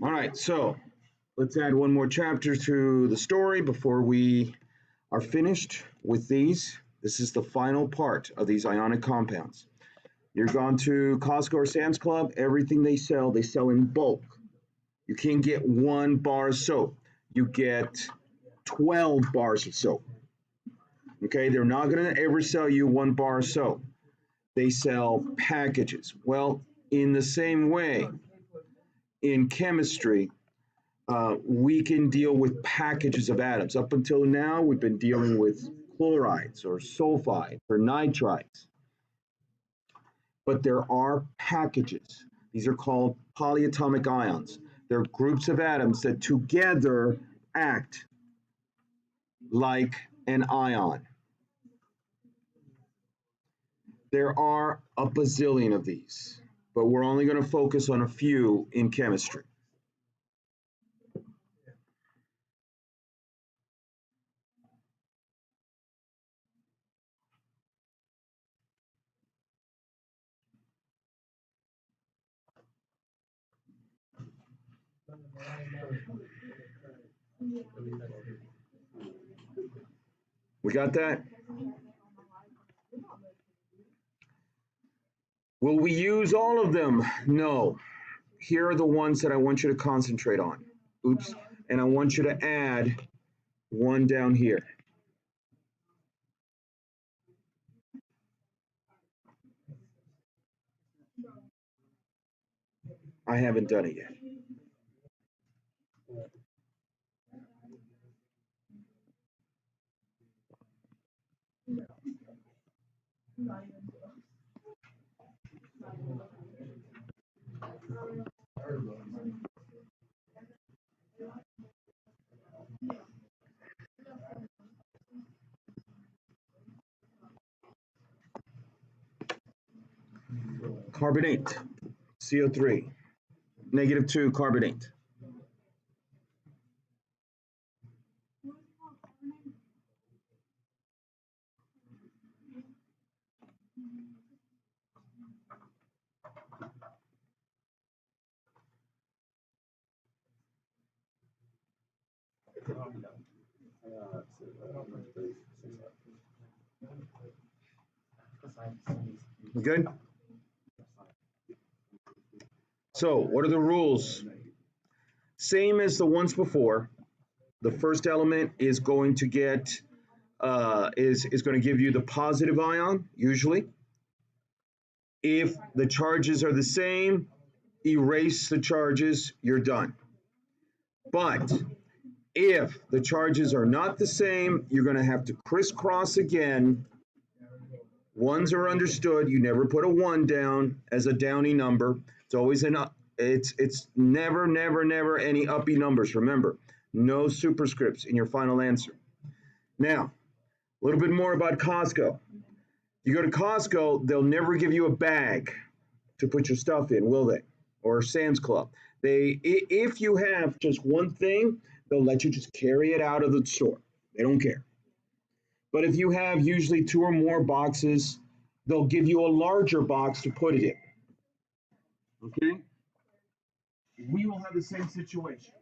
All right, so let's add one more chapter to the story before we are finished with these. This is the final part of these ionic compounds. You're gone to Costco or Sam's Club, everything they sell in bulk. You can't get 1 bar of soap. You get 12 bars of soap. Okay, they're not going to ever sell you 1 bar of soap. They sell packages. Well, in the same way, in chemistry, we can deal with packages of atoms. Up until now, we've been dealing with chlorides or sulfide or nitrites. But there are packages. These are called polyatomic ions. They're groups of atoms that together act like an ion. There are a bazillion of these, but we're only going to focus on a few in chemistry. We got that? Will we use all of them? No. Here are the ones that I want you to concentrate on. Oops. And I want you to add one down here. I haven't done it yet. Carbonate, CO3, -2 carbonate. Good? So, what are the rules? Same as the ones before. The first element is going to get is going to give you the positive ion, usually. If the charges are the same, erase the charges, you're done. But if the charges are not the same, you're going to have to crisscross again. Ones are understood. You never put a 1 down as a downy number. It's always it's never any uppy numbers. Remember, no superscripts in your final answer. Now, a little bit more about Costco. You go to Costco, they'll never give you a bag to put your stuff in, will they? Or Sam's Club. If you have just one thing, they'll let you just carry it out of the store. They don't care. But if you have usually 2 or more boxes, they'll give you a larger box to put it in. Okay? We will have the same situation.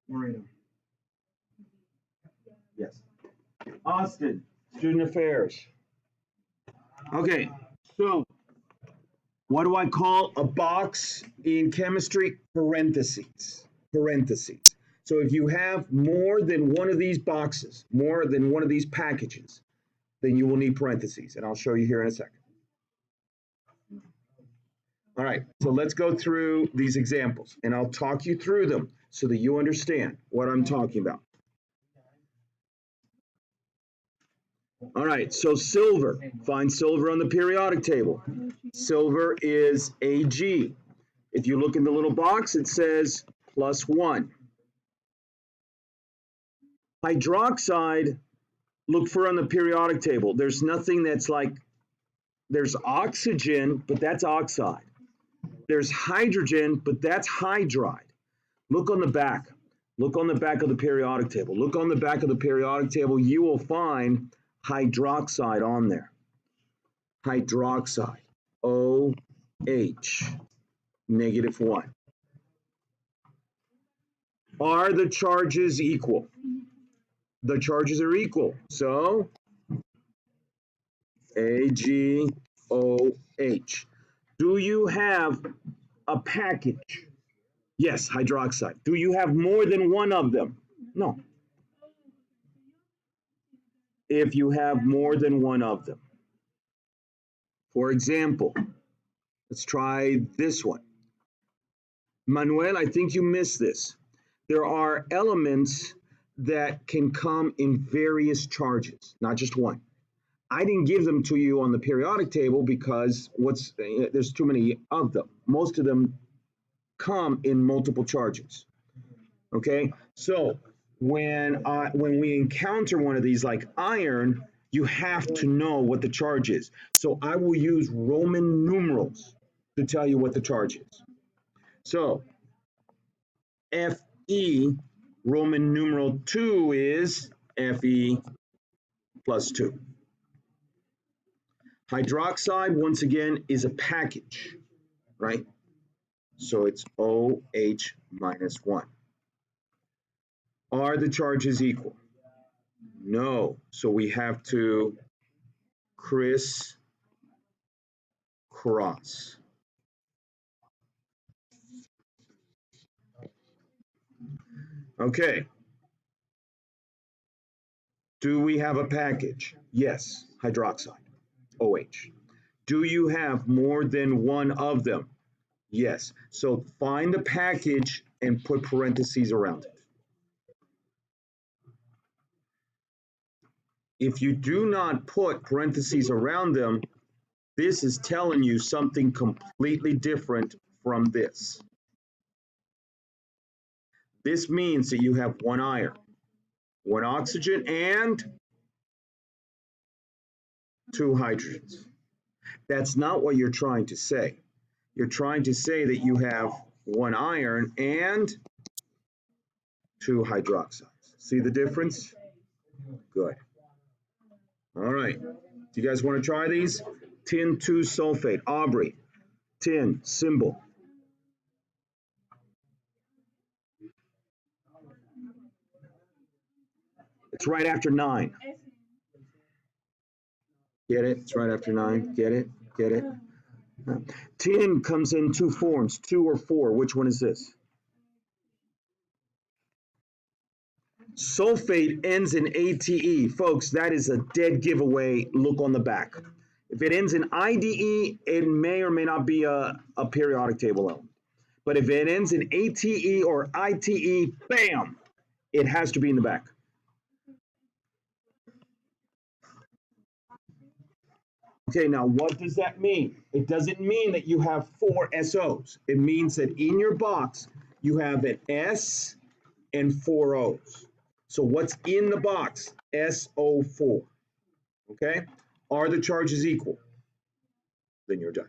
Moreno. Yes. Austin, Student Affairs. Okay, so what do I call a box in chemistry? Parentheses. Parentheses. So if you have more than one of these boxes, more than one of these packages, then you will need parentheses, and I'll show you here in a second. All right, so let's go through these examples, and I'll talk you through them so that you understand what I'm talking about. All right, so silver. Find silver on the periodic table. Silver is Ag. If you look in the little box, it says +1. Hydroxide, look for on the periodic table. There's nothing that's like, there's oxygen, but that's oxide. There's hydrogen, but that's hydride. Look on the back. Look on the back of the periodic table. Look on the back of the periodic table. You will find hydroxide on there. Hydroxide. OH. -1. Are the charges equal? The charges are equal. So AgOH. Do you have a package? Yes, hydroxide. Do you have more than one of them? No. If you have more than one of them. For example, let's try this one. Manuel, I think you missed this. There are elements that can come in various charges, not just one. I didn't give them to you on the periodic table because there's too many of them. Most of them come in multiple charges. Okay, so when we encounter one of these like iron, you have to know what the charge is. So I will use Roman numerals to tell you what the charge is. So Fe Roman numeral 2 is Fe plus 2. Hydroxide, once again, is a package, right? So it's OH minus 1. Are the charges equal? No. So we have to crisscross. Okay. Do we have a package? Yes, hydroxide, OH. Do you have more than one of them? Yes. So find the package and put parentheses around it. If you do not put parentheses around them, this is telling you something completely different from this. This means that you have one iron, one oxygen, and two hydrogens. That's not what you're trying to say. You're trying to say that you have one iron and two hydroxides. See the difference? Good. All right. Do you guys want to try these? Tin 2 sulfate. Aubrey. Tin, symbol. It's right after 9. Get it? It's right after 9. Get it? Get it? Tin comes in two forms, 2 or 4. Which one is this? Sulfate ends in ATE. Folks, that is a dead giveaway. Look on the back. If it ends in IDE, it may or may not be a periodic table element. But if it ends in ATE or ITE, bam, it has to be in the back. Okay, now what does that mean? It doesn't mean that you have 4 SOs. It means that in your box, you have an S and 4 O's. So what's in the box? SO4. Okay? Are the charges equal? Then you're done.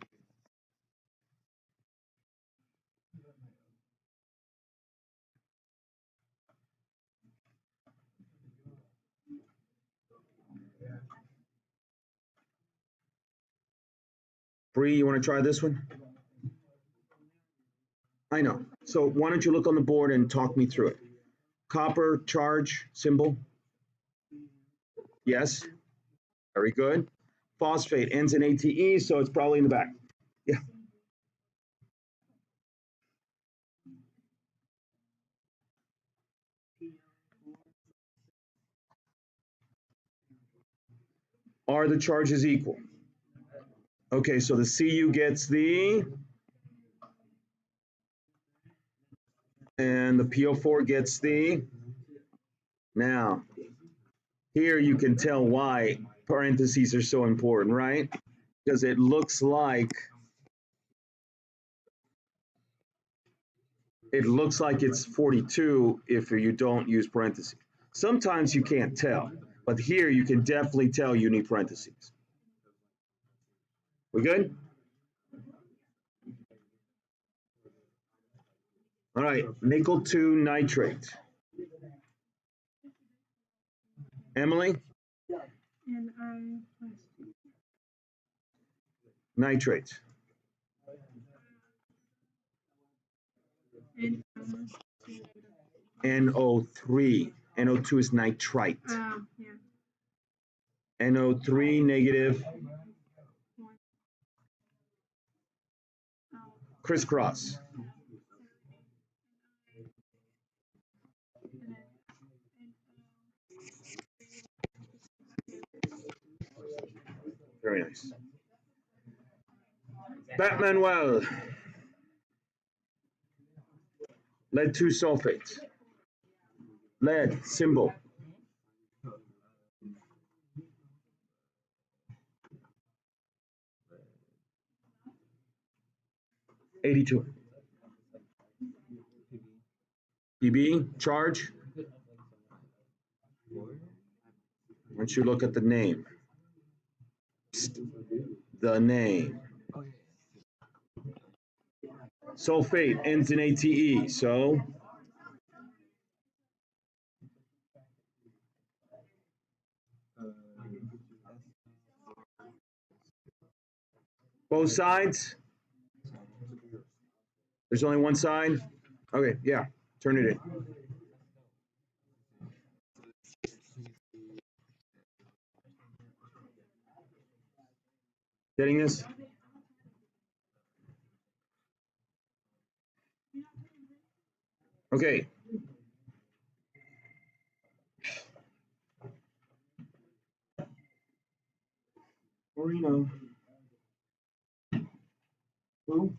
Bree, you want to try this one? I know. So why don't you look on the board and talk me through it? Copper charge symbol? Yes. Very good. Phosphate ends in ATE, so it's probably in the back. Yeah. Are the charges equal? Okay, so the Cu gets the, and the PO4 gets the. Now, here you can tell why parentheses are so important, right? Because it looks like it's 42 if you don't use parentheses. Sometimes you can't tell, but here you can definitely tell you need parentheses. We good? All right, nickel 2 nitrate. Emily? Nitrate. NO3. NO2 is nitrite. NO3 negative. Crisscross. Very nice. Batmanuel. Lead 2 sulfate. Lead symbol. $82. PB charge. Once you look at the name. The name. Sulfate ends in ATE, so both sides. There's only one side. Okay, yeah, turn it in. Getting this? Okay. Marino. Who?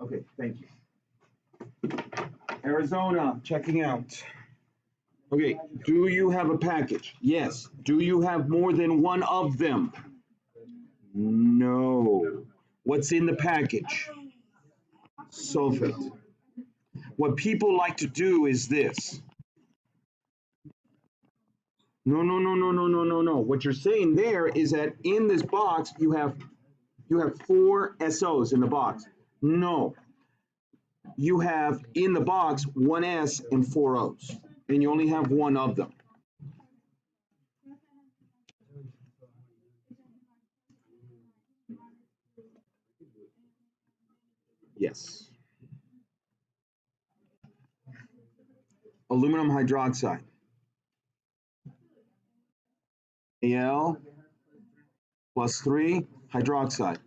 Okay, thank you. Arizona, checking out. Okay, do you have a package? Yes. Do you have more than one of them? No. What's in the package? Sulfate. What people like to do is this. No. What you're saying there is that in this box you have 4 SOs in the box. No. You have in the box 1 S and 4 O's, and you only have one of them. Yes. Aluminum hydroxide. Al plus 3 hydroxide.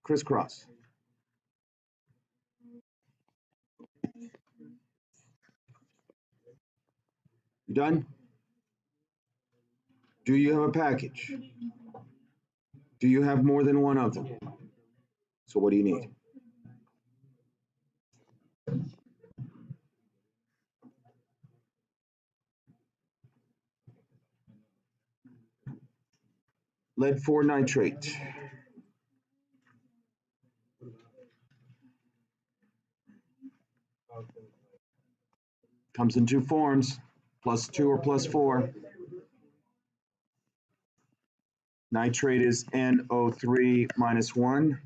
Crisscross. You done? Do you have a package? Do you have more than one of them? So what do you need? Lead 4 nitrate. Comes in 2 forms, +2 or +4. Nitrate is NO3 minus 1.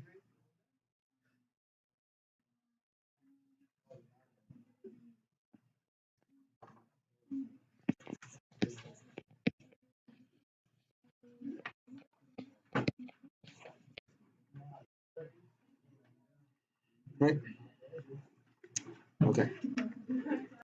Right? Okay.